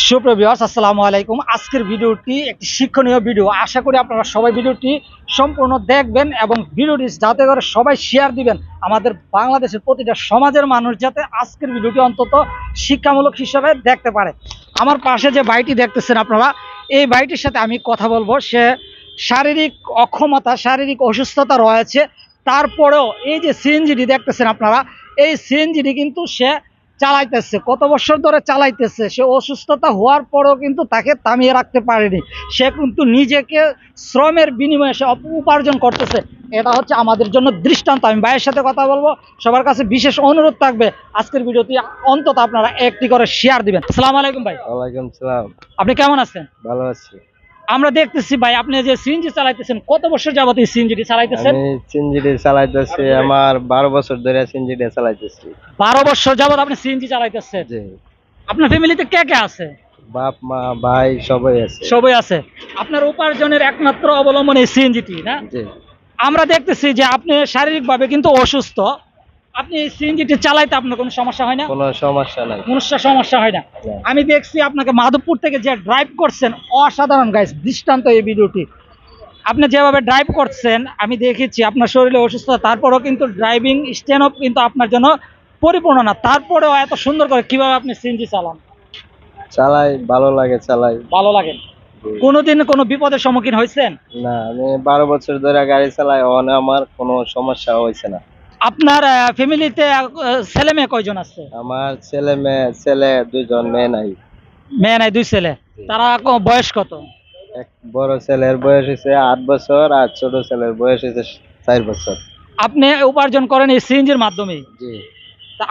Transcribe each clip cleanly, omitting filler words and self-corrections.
সুপ্রিয় ভিউয়ার্স, আসসালামু আলাইকুম। আজকের ভিডিওটি একটি শিক্ষণীয় ভিডিও। আশা করি আপনারা সবাই ভিডিওটি সম্পূর্ণ দেখবেন এবং ভিডিওটি যাতে করে সবাই শেয়ার দিবেন। আমাদের বাংলাদেশের প্রতিটা সমাজের মানুষ যাতে আজকের ভিডিওটি অন্তত শিক্ষামূলক হিসাবে দেখতে পারে। আমার পাশে যে ভাইটি দেখতেছেন আপনারা, এই ভাইটির সাথে আমি কথা বলবো। সে শারীরিক অক্ষমতা, শারীরিক অসুস্থতা রয়েছে, তারপরেও এই যে সিএনজিটি দেখতেছেন আপনারা, এই সিএনজিটি কিন্তু সে চালাইতেছে। কত বছর ধরে চালাইতেছে। সে অসুস্থতা হওয়ার পরেও কিন্তু তাকে থামিয়ে রাখতে পারেনি। সে কিন্তু নিজেকে শ্রমের বিনিময়ে সে উপার্জন করতেছে। এটা হচ্ছে আমাদের জন্য দৃষ্টান্ত। আমি ভাইয়ের সাথে কথা বলবো। সবার কাছে বিশেষ অনুরোধ থাকবে, আজকের ভিডিওটি অন্তত আপনারা একটি করে শেয়ার দিবেন। আসসালামু আলাইকুম ভাই। ওয়ালাইকুম সালাম। আপনি কেমন আছেন? ভালো আছি। আমরা দেখতেছি ভাই, আপনি যে সিএনজি চালাইতেছেন, কত বছর যাবত এই সিএনজিটি চালাইতেছেন? আমি সিএনজি চালাইতেছি, আমার 12 বছর ধরে সিএনজি চালাইতেছি। 12 বছর যাবত আপনি সিএনজি চালাইতেছেন? জি। আপনার ফ্যামিলিতে কে কে আছে? বাপ মা ভাই সবাই আছে। সবাই আছে। আপনার উপার্জনের একমাত্র অবলম্বন এই সিএনজিটি, না? জি। আমরা দেখতেছি যে আপনি শারীরিকভাবে কিন্তু অসুস্থ। আপনি এই সিএনজিটি চালাইতে আপনার কোনো সমস্যা হয় না? কোনো সমস্যা নাই। কোনো সমস্যা হয় না। আমি দেখছি আপনাকে মাধবপুর থেকে যে ড্রাইভ করছেন, অসাধারণ গাইস, দৃষ্টান্ত এই ভিডিওটি। আপনি যেভাবে ড্রাইভ করছেন আমি দেখেছি, আপনার শরীরে অসুস্থতা, তারপরেও কিন্তু ড্রাইভিং স্ট্যান্ড আপ কিন্তু আপনার জন্য পরিপূর্ণ না, তারপরেও এত সুন্দর করে কিভাবে আপনি সিএনজি চালান? চালাই, ভালো লাগে চালাই। ভালো লাগে। কোনোদিন কোনো বিপদের সম্মুখীন হয়েছেন? না, আমি 12 বছর ধরে গাড়ি চালাই, আমার কোনো সমস্যা হয়েছে না। আপনার ফ্যামিলিতে ছেলে মেয়ে কয়জন আছে? আমার ছেলে 2 জন, মেয়ে নাই। মেয়ে নাই, 2 ছেলে। তারা বয়স কত? এক বড় ছেলের বয়স হয়েছে 8 বছর আর ছোট ছেলের বয়স হয়েছে 4 বছর। আপনি উপার্জন করেন এই সিএনজির মাধ্যমে? জি। তা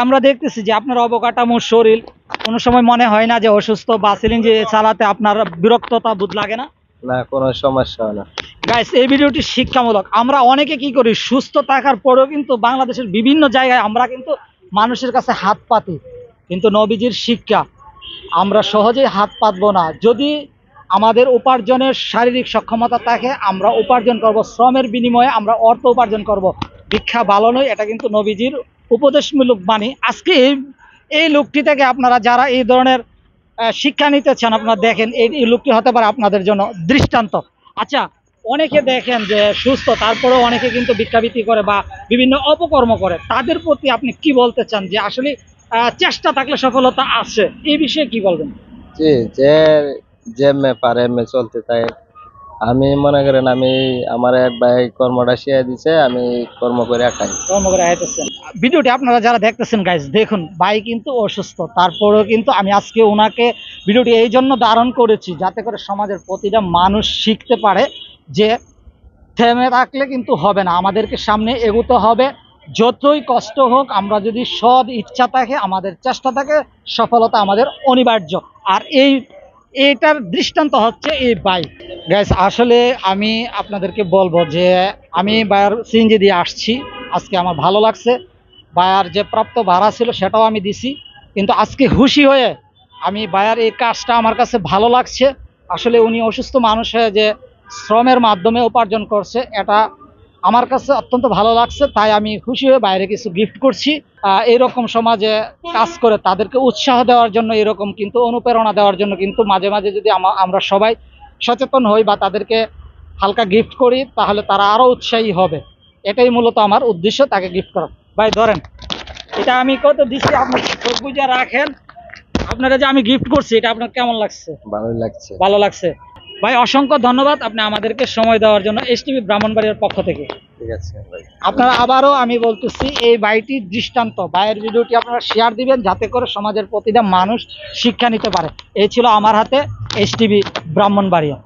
আমরা দেখতেছি যে আপনার অবকাঠামো শরীর, কোনো সময় মনে হয় না যে অসুস্থ বা সিএনজি চালাতে আপনার বিরক্ততা বোধ লাগে না? না, কোনো সমস্যা হয় না। গাইস, এই ভিডিওটি শিক্ষামূলক। আমরা অনেকে কি করি, সুস্থ থাকার পরেও কিন্তু বাংলাদেশের বিভিন্ন জায়গায় আমরা কিন্তু মানুষের কাছে হাত পাতি, কিন্তু নবীজির শিক্ষা, আমরা সহজেই হাত পাতবো না। যদি আমাদের উপার্জনের শারীরিক সক্ষমতা থাকে, আমরা উপার্জন করব, শ্রমের বিনিময়ে আমরা অর্থ উপার্জন করব। ভিক্ষা ভালো নয়, এটা কিন্তু নবীজির উপদেশমূলক বাণী। আজকে এই লোকটি থেকে আপনারা যারা এই ধরনের শিক্ষা নিতে চান, আপনারা দেখেন এই লোকটি হতে পারে আপনাদের জন্য দৃষ্টান্ত। আচ্ছা, অনেকে দেখেন যে সুস্থ, তারপরেও অনেকে কিন্তু ভিক্ষাবৃত্তি করে বা বিভিন্ন অপকর্ম করে। তাদের প্রতি আপনি কি বলতে চান যে আসলে চেষ্টা থাকলে সফলতা আসে, এই বিষয়ে কি বলবেন? জি, যে পারে এমনি চলতে থাকে। আমি মনে করেন, আমার এক ভাই কর্মটা শিখিয়ে দিছে, আমি কর্ম করে খাই। ভিডিওটি আপনারা যারা দেখতেছেন গাইস, দেখুন ভাই কিন্তু অসুস্থ, তারপরেও কিন্তু আমি আজকে ওনাকে ভিডিওটি এই জন্য ধারণ করেছি যাতে করে সমাজের প্রতিটা মানুষ শিখতে পারে যে থেমে থাকলে কিন্তু হবে না, আমাদেরকে সামনে এগোতে হবে। যতই কষ্ট হোক, আমরা যদি সৎ ইচ্ছা থাকে, আমাদের চেষ্টা থাকে, সফলতা আমাদের অনিবার্য। আর এইটার দৃষ্টান্ত হচ্ছে এই বাইক। গাইস, আসলে আমি আপনাদেরকে বলবো যে আমি বায়ার সিএনজি দিয়ে আসছি, আজকে আমার ভালো লাগছে। বায়ার যে প্রাপ্ত ভাড়া ছিল সেটাও আমি দিছি, কিন্তু আজকে খুশি হয়ে আমি বায়ার এই কাজটা আমার কাছে ভালো লাগছে। আসলে উনি অসুস্থ মানুষ হয়ে যে শ্রমের মাধ্যমে উপার্জন করছে, এটা আমার কাছে অত্যন্ত ভালো লাগছে। তাই আমি খুশি হয়ে বাইরে কিছু গিফট করছি। এইরকম সমাজে কাজ করে তাদেরকে উৎসাহ দেওয়ার জন্য, এরকম কিন্তু অনুপ্রেরণা দেওয়ার জন্য কিন্তু মাঝে মাঝে যদি আমরা সবাই সচেতন হই বা তাদেরকে হালকা গিফট করি, তাহলে তারা আরও উৎসাহী হবে। এটাই মূলত আমার উদ্দেশ্য, তাকে গিফট করা। ভাই ধরেন, এটা আমি কত দিচ্ছি, আপনি চোখ বুঝে রাখেন। আপনারা যে আমি গিফট করছি, এটা আপনার কেমন লাগছে? ভালোই লাগছে। ভালো লাগছে। ভাই অসংখ্য ধন্যবাদ আপনি আমাদেরকে সময় দেওয়ার জন্য এসটিভি ব্রাহ্মণবাড়িয়ার পক্ষ থেকে। ঠিক আছে ভাই। আপনারা আবারও আমি বলতেছি, এই ভাইটির দৃষ্টান্ত, ভাইয়ের ভিডিওটি আপনারা শেয়ার দিবেন যাতে করে সমাজের প্রতিটা মানুষ শিক্ষা নিতে পারে। এই ছিল আমার হাতে এসটিভি ব্রাহ্মণবাড়িয়া।